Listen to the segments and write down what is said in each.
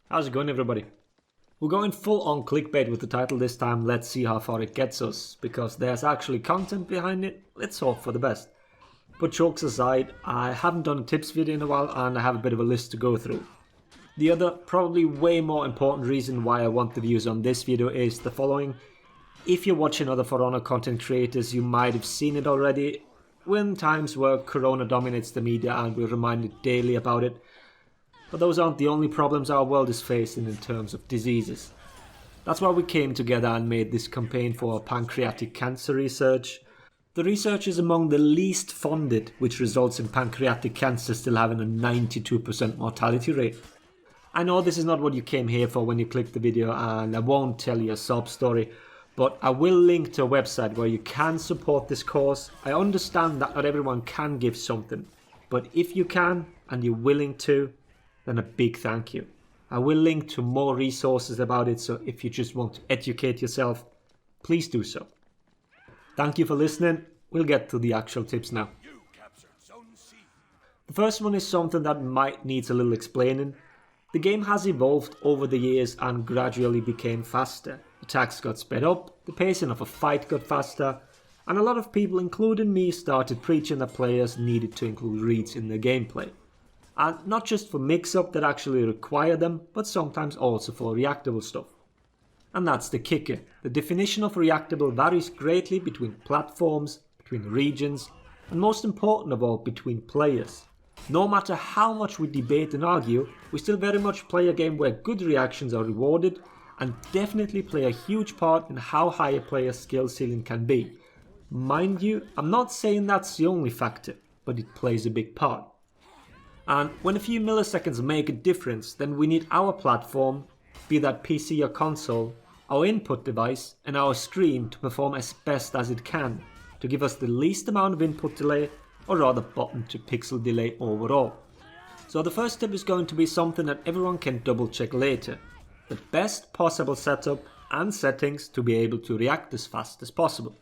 How's it going, everybody? We're going full on clickbait with the title this time. Let's see how far it gets us, because there's actually content behind it. Let's hope for the best. But jokes aside, I haven't done a tips video in a while and I have a bit of a list to go through. The other, probably way more important reason why I want the views on this video is the following. If you're watching other For Honor content creators, you might have seen it already. We're in times where Corona dominates the media and we're reminded daily about it. But those aren't the only problems our world is facing in terms of diseases. That's why we came together and made this campaign for Pancreatic Cancer Research. The research is among the least funded, which results in pancreatic cancer still having a 92% mortality rate. I know this is not what you came here for when you clicked the video, and I won't tell you a sob story, but I will link to a website where you can support this cause. I understand that not everyone can give something, but if you can and you're willing to, then a big thank you. I will link to more resources about it, so if you just want to educate yourself, please do so. Thank you for listening. We'll get to the actual tips now. The first one is something that might need a little explaining. The game has evolved over the years and gradually became faster. Attacks got sped up, the pacing of a fight got faster, and a lot of people, including me, started preaching that players needed to include reads in their gameplay. And not just for mix-up that actually require them, but sometimes also for reactable stuff. And that's the kicker. The definition of reactable varies greatly between platforms, between regions, and most important of all, between players. No matter how much we debate and argue, we still very much play a game where good reactions are rewarded, and definitely play a huge part in how high a player's skill ceiling can be. Mind you, I'm not saying that's the only factor, but it plays a big part. And when a few milliseconds make a difference, then we need our platform, be that PC or console, our input device and our screen to perform as best as it can, to give us the least amount of input delay, or rather button to pixel delay overall. So the first tip is going to be something that everyone can double check later. The best possible setup and settings to be able to react as fast as possible.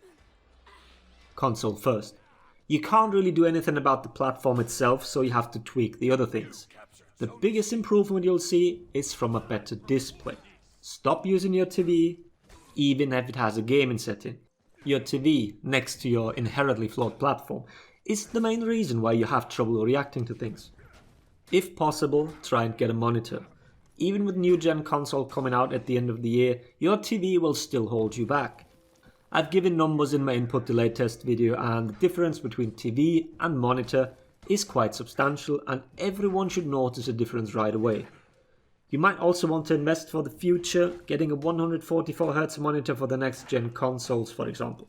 Console first. You can't really do anything about the platform itself, so you have to tweak the other things. The biggest improvement you'll see is from a better display. Stop using your TV, even if it has a gaming setting. Your TV, next to your inherently flawed platform, is the main reason why you have trouble reacting to things. If possible, try and get a monitor. Even with new gen console coming out at the end of the year, your TV will still hold you back. I've given numbers in my input delay test video, and the difference between TV and monitor is quite substantial, and everyone should notice a difference right away. You might also want to invest for the future, getting a 144Hz monitor for the next gen consoles, for example.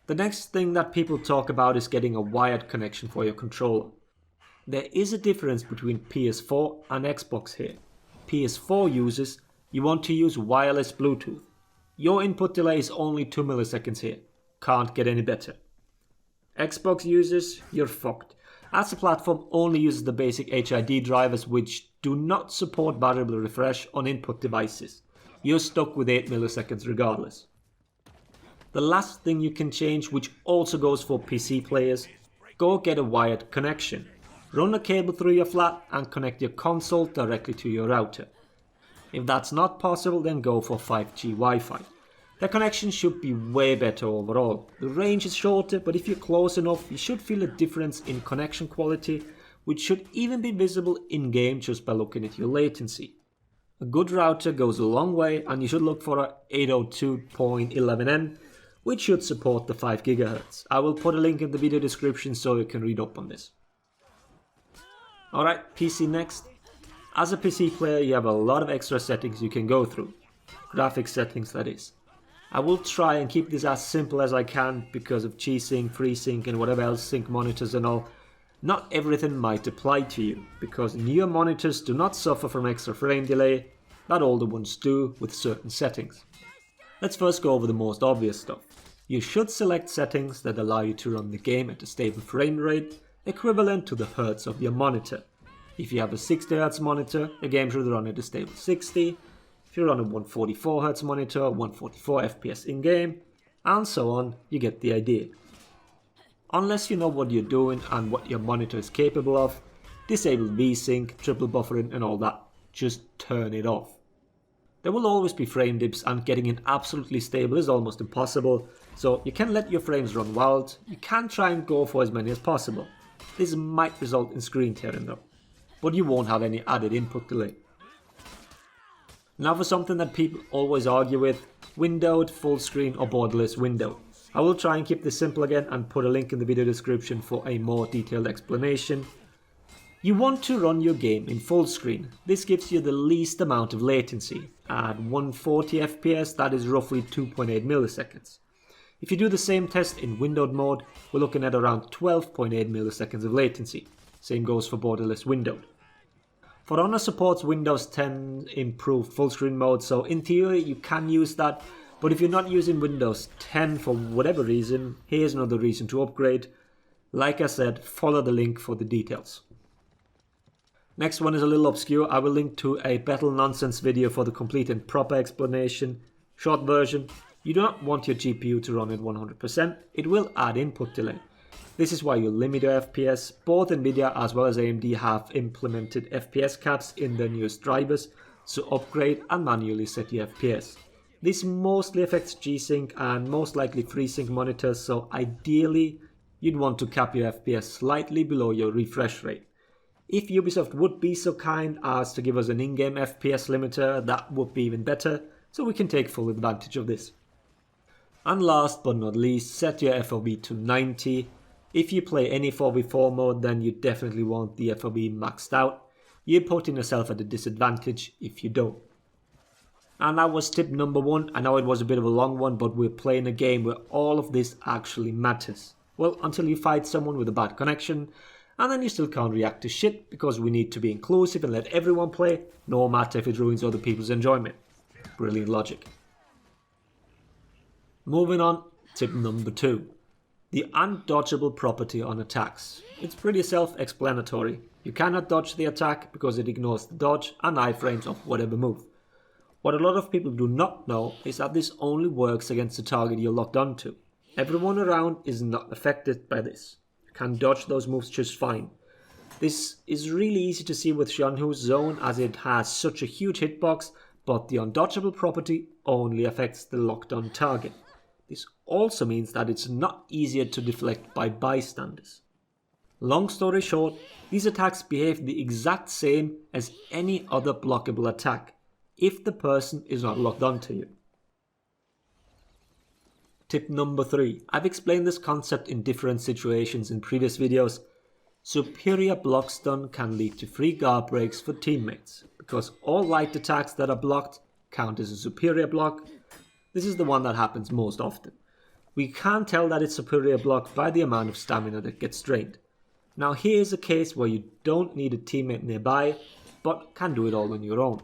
The next thing that people talk about is getting a wired connection for your controller. There is a difference between PS4 and Xbox here. PS4 users, you want to use wireless Bluetooth. Your input delay is only 2 milliseconds here. Can't get any better. Xbox users, you're fucked, as the platform only uses the basic HID drivers which do not support variable refresh on input devices. You're stuck with 8 milliseconds regardless. The last thing you can change, which also goes for PC players, go get a wired connection. Run a cable through your flat and connect your console directly to your router. If that's not possible, then go for 5G Wi-Fi. The connection should be way better overall. The range is shorter, but if you're close enough, you should feel a difference in connection quality, which should even be visible in-game just by looking at your latency. A good router goes a long way, and you should look for a 802.11n, which should support the 5 GHz. I will put a link in the video description so you can read up on this. Alright, PC next. As a PC player, you have a lot of extra settings you can go through. Graphics settings, that is. I will try and keep this as simple as I can because of G-Sync, FreeSync and whatever else, sync monitors and all. Not everything might apply to you, because newer monitors do not suffer from extra frame delay, that older ones do with certain settings. Let's first go over the most obvious stuff. You should select settings that allow you to run the game at a stable frame rate, equivalent to the hertz of your monitor. If you have a 60Hz monitor, the game should run at a stable 60. If you're on a 144Hz monitor, 144 FPS in-game, and so on, you get the idea. Unless you know what you're doing and what your monitor is capable of, disable VSync, triple buffering and all that. just turn it off. There will always be frame dips, and getting it absolutely stable is almost impossible, so you can let your frames run wild. You can try and go for as many as possible. This might result in screen tearing though, but you won't have any added input delay. Now for something that people always argue with: windowed, full screen or borderless window. I will try and keep this simple again and put a link in the video description for a more detailed explanation. You want to run your game in full screen. This gives you the least amount of latency. At 140 FPS, that is roughly 2.8 milliseconds. If you do the same test in windowed mode, we're looking at around 12.8 milliseconds of latency. Same goes for borderless windowed. For Honor supports Windows 10 improved full screen mode, so in theory you can use that, but if you're not using Windows 10 for whatever reason, here's another reason to upgrade. Like I said, follow the link for the details. Next one is a little obscure. I will link to a Battle Nonsense video for the complete and proper explanation. Short version: you do not want your GPU to run at 100%, it will add input delay. This is why you limit your FPS. Both Nvidia as well as AMD have implemented FPS caps in their newest drivers, so upgrade and manually set your FPS. This mostly affects G-Sync and most likely FreeSync monitors, so ideally you'd want to cap your FPS slightly below your refresh rate. If Ubisoft would be so kind as to give us an in-game FPS limiter, that would be even better, so we can take full advantage of this. And last but not least, set your FOV to 90. If you play any 4v4 mode, then you definitely want the FOV maxed out. You're putting yourself at a disadvantage if you don't. And that was tip number 1. I know it was a bit of a long one, but we're playing a game where all of this actually matters. Well, until you fight someone with a bad connection, and then you still can't react to shit, because we need to be inclusive and let everyone play, no matter if it ruins other people's enjoyment. Brilliant logic. Moving on, tip number 2. The undodgeable property on attacks. It's pretty self-explanatory. You cannot dodge the attack because it ignores the dodge and iframes of whatever move. What a lot of people do not know is that this only works against the target you're locked onto. Everyone around is not affected by this. You can dodge those moves just fine. This is really easy to see with Xianhu's zone, as it has such a huge hitbox, but the undodgeable property only affects the locked on target. This also means that it's not easier to deflect by bystanders. Long story short, these attacks behave the exact same as any other blockable attack, if the person is not locked onto you. Tip number 3. I've explained this concept in different situations in previous videos. Superior block stun can lead to free guard breaks for teammates, because all light attacks that are blocked count as a superior block. This is the one that happens most often. We can tell that it's superior block by the amount of stamina that gets drained. Now here's a case where you don't need a teammate nearby, but can do it all on your own.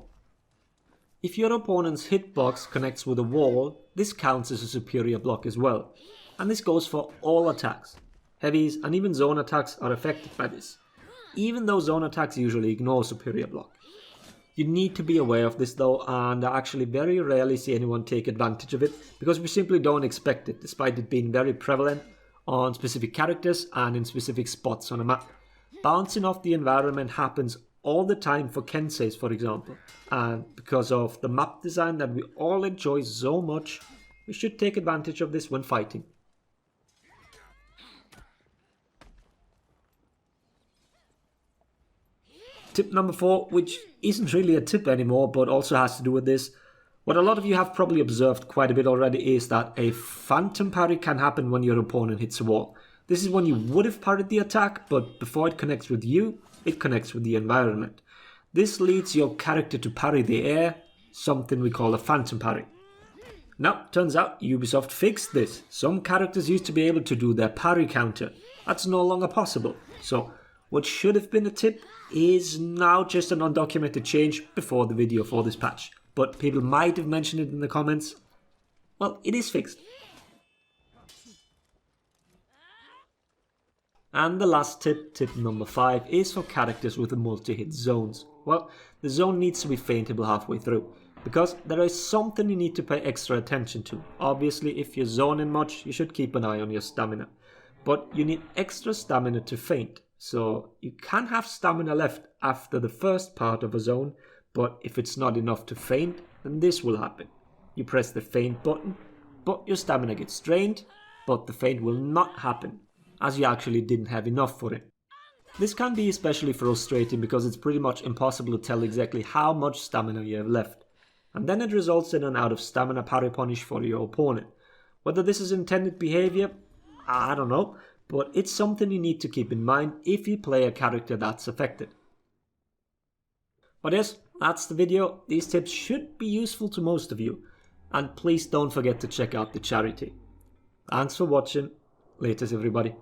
If your opponent's hitbox connects with a wall, this counts as a superior block as well. And this goes for all attacks. Heavies and even zone attacks are affected by this, even though zone attacks usually ignore superior block. You need to be aware of this though, and I actually very rarely see anyone take advantage of it, because we simply don't expect it, despite it being very prevalent on specific characters and in specific spots on a map. Bouncing off the environment happens all the time for Kenseis, for example, and because of the map design that we all enjoy so much, we should take advantage of this when fighting. Tip number 4, which isn't really a tip anymore, but also has to do with this. What a lot of you have probably observed quite a bit already is that a phantom parry can happen when your opponent hits a wall. This is when you would have parried the attack, but before it connects with you, it connects with the environment. This leads your character to parry the air, something we call a phantom parry. Now, turns out Ubisoft fixed this. Some characters used to be able to do their parry counter. That's no longer possible. So, what should have been a tip is now just an undocumented change before the video for this patch. But people might have mentioned it in the comments. Well, it is fixed. And the last tip, tip number 5, is for characters with the multi-hit zones. Well, the zone needs to be feintable halfway through, because there is something you need to pay extra attention to. Obviously, if you're zoning much, you should keep an eye on your stamina. But you need extra stamina to feint. So you can have stamina left after the first part of a zone, But if it's not enough to faint, then this will happen. You press the faint button, but your stamina gets drained, but the faint will not happen, as you actually didn't have enough for it. This can be especially frustrating because it's pretty much impossible to tell exactly how much stamina you have left, and then it results in an out of stamina parry punish for your opponent. Whether this is intended behavior, I don't know, but it's something you need to keep in mind if you play a character that's affected. But yes, that's the video. These tips should be useful to most of you, and please don't forget to check out the charity. Thanks for watching. Laters everybody.